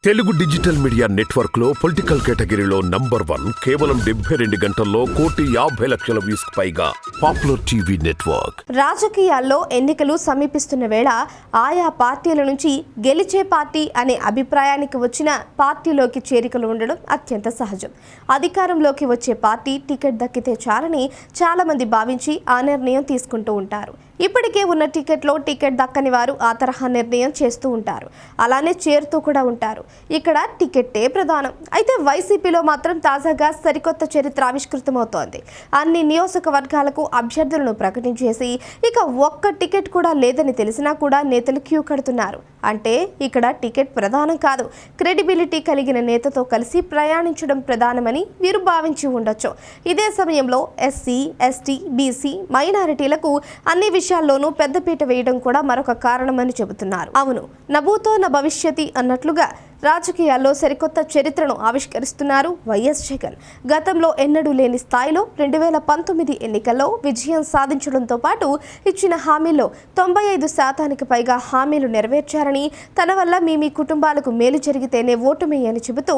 Telugu digital media network లో political కేటగిరీలో number 1 కేవలం 72 గంటల్లో 1,50,00,000 వ్యూస్ పైగా పాపులర్ టీవీ నెట్వర్క్. రాజకీయాల్లో ఎన్నికలు సమీపిస్తున్న వేళ ఆయా పార్టీల నుంచి గెలిచే పార్టీ అనే అభిప్రాయానికి వచ్చిన పార్టీలోకి చేరికలు ఉండడం అత్యంత సహజం. అధికారంలోకి వచ్చే పార్టీ టికెట్ దక్కితే చాలని చాలా మంది భావించి ఆ నిర్ణయం తీసుకుంటూ ఉంటారు. ఇప్పటికే ఉన్న టికెట్లో టికెట్ దక్కని వారు ఆ తరహా నిర్ణయం చేస్తూ ఉంటారు. అలానే చేరుతూ కూడా ఉంటారు. ఇక్కడ టికెట్టే ప్రధానం. అయితే వైసీపీలో మాత్రం తాజాగా సరికొత్త చరిత్ర ఆవిష్కృతమవుతోంది. అన్ని నియోజకవర్గాలకు అభ్యర్థులను ప్రకటించేసి ఇక ఒక్క టికెట్ కూడా లేదని తెలిసినా కూడా నేతలు క్యూ కడుతున్నారు. అంటే ఇక్కడ టికెట్ ప్రధానం కాదు, క్రెడిబిలిటీ కలిగిన నేతతో కలిసి ప్రయాణించడం ప్రధానమని వీరు భావించి ఉండొచ్చు. ఇదే సమయంలో ఎస్సీ, ఎస్టీ, బీసీ, మైనారిటీలకు అన్ని విషయాల్లోనూ పెద్దపీట వేయడం కూడా మరొక కారణమని చెబుతున్నారు. అవును, నభూతో న భవిష్యతి అన్నట్లుగా రాజకీయాల్లో సరికొత్త చరిత్రను ఆవిష్కరిస్తున్నారు వైఎస్ జగన్. గతంలో ఎన్నడూ లేని స్థాయిలో 2019 ఎన్నికల్లో విజయం సాధించడంతో పాటు ఇచ్చిన హామీల్లో 95% పైగా హామీలు నెరవేర్చారని, తన వల్ల మీ కుటుంబాలకు మేలు జరిగితేనే ఓటుమేయని చెబుతూ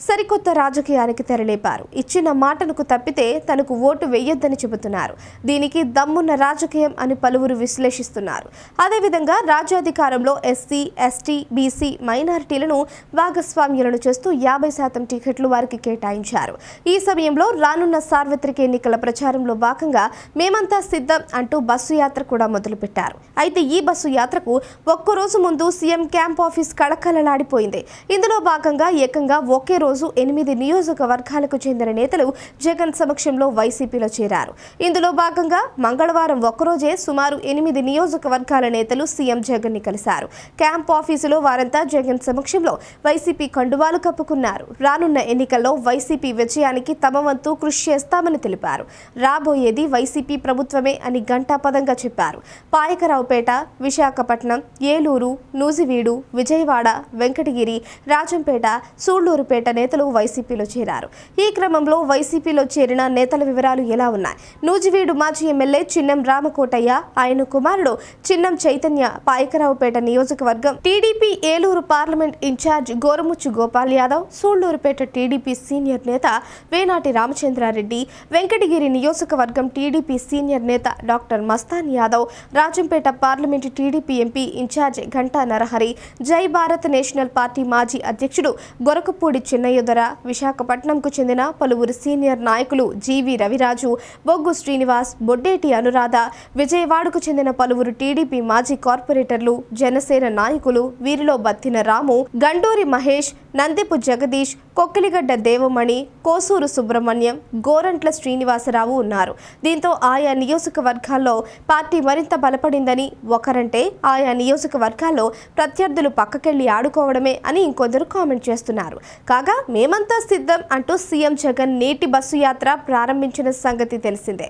సరికొత్త రాజకీయానికి తెరలేపారు. ఇచ్చిన మాటలకు తప్పితే తనకు ఓటు వేయొద్దని చెబుతున్నారు. దీనికి దమ్మున్న రాజకీయం అని పలువురు విశ్లేషిస్తున్నారు. అదేవిధంగా రాజ్యాధికారంలో ఎస్సీ, ఎస్టీ, బీసీ, మైనారిటీలను భాగస్వామ్యులను చేస్తూ 50% టికెట్లు వారికి కేటాయించారు. ఈ సమయంలో రానున్న సార్వత్రిక ఎన్నికల ప్రచారంలో భాగంగా మేమంతా సిద్ధం అంటూ బస్సు యాత్ర కూడా మొదలుపెట్టారు. అయితే ఈ బస్సు యాత్రకు ఒక్కరోజు ముందు సీఎం క్యాంప్ ఆఫీస్ కళకళలాడిపోయింది. ఇందులో భాగంగా ఏకంగా ఒకే రోజు 8 నియోజకవర్గాలకు చెందిన నేతలు జగన్ సమక్షంలో వైసీపీలో చేరారు. ఇందులో భాగంగా మంగళవారం ఒక్కరోజే సుమారు 8 నియోజకవర్గాల నేతలు సీఎం జగన్ ని కలిశారు. క్యాంప్ ఆఫీసులో వారంతా జగన్ సమక్షంలో వైసీపీ కండువాలు కప్పుకున్నారు. రానున్న ఎన్నికల్లో వైసీపీ విజయానికి తమ వంతు కృషి చేస్తామని తెలిపారు. రాబోయేది వైసీపీ ప్రభుత్వమే అని ఘంటాపదంగా చెప్పారు. పాయకరావుపేట, విశాఖపట్నం, ఏలూరు, నూజివీడు, విజయవాడ, వెంకటగిరి, రాజంపేట, సూళ్లూరుపేట నేతలు వైసీపీలో చేరారు. ఈ క్రమంలో వైసీపీలో చేరిన నేతల వివరాలు ఎలా ఉన్నాయి? నూజివీడు మాజీ ఎమ్మెల్యే చిన్నం రామకోటయ్య, ఆయన కుమారుడు చిన్నం చైతన్య పాయకరావుపేట నియోజకవర్గం TDP Eluru parliament incharge Goramuchu Gopal Yadav, Sullurpeta TDP senior నేత వేనాటి రామచంద్రారెడ్డి, వెంకటగిరి నియోజకవర్గం టీడీపీ సీనియర్ నేత doctor Mastan Yadav, Rajampet parliament TDP MP incharge Ghanta Narahari, Jai Bharat national party మాజీ అధ్యక్షుడు గొరకపూడి చిన్నయ్యదొర, విశాఖపట్నంకు చెందిన పలువురు సీనియర్ నాయకులు జీవి రవిరాజు, బొగ్గు శ్రీనివాస్, బొడ్డేటి అనురాధ, విజయవాడకు చెందిన పలువురు టీడీపీ మాజీ కార్పొరేటర్లు, జనసేన నాయకులు, వీరిలో బత్తిన రాము, గండూరి మహేష్, నందిపు జగదీష్, కొక్కిలిగడ్డ దేవమణి, కోసూరు సుబ్రహ్మణ్యం, గోరంట్ల శ్రీనివాసరావు ఉన్నారు. దీంతో ఆయా నియోజకవర్గాల్లో పార్టీ మరింత బలపడిందని ఒకరంటే ఆయా నియోజకవర్గాల్లో ప్రత్యర్థులు పక్కకెళ్లి ఆడుకోవడమే అని ఇంకొందరు కామెంట్ చేస్తున్నారు. కాగా మేమంతా సిద్ధం అంటూ సీఎం జగన్ నేటి బస్సు యాత్ర ప్రారంభించిన సంగతి తెలిసిందే.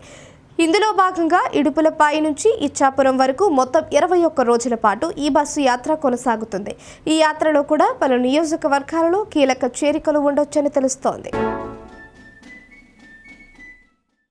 ఇందులో భాగంగా ఇడుపులపాయి నుంచి ఇచ్చాపురం వరకు మొత్తం 21 రోజుల పాటు ఈ బస్సు యాత్ర కొనసాగుతుంది. ఈ యాత్రలో కూడా పలు నియోజకవర్గాలలో కీలక చేరికలు ఉండొచ్చని తెలుస్తోంది.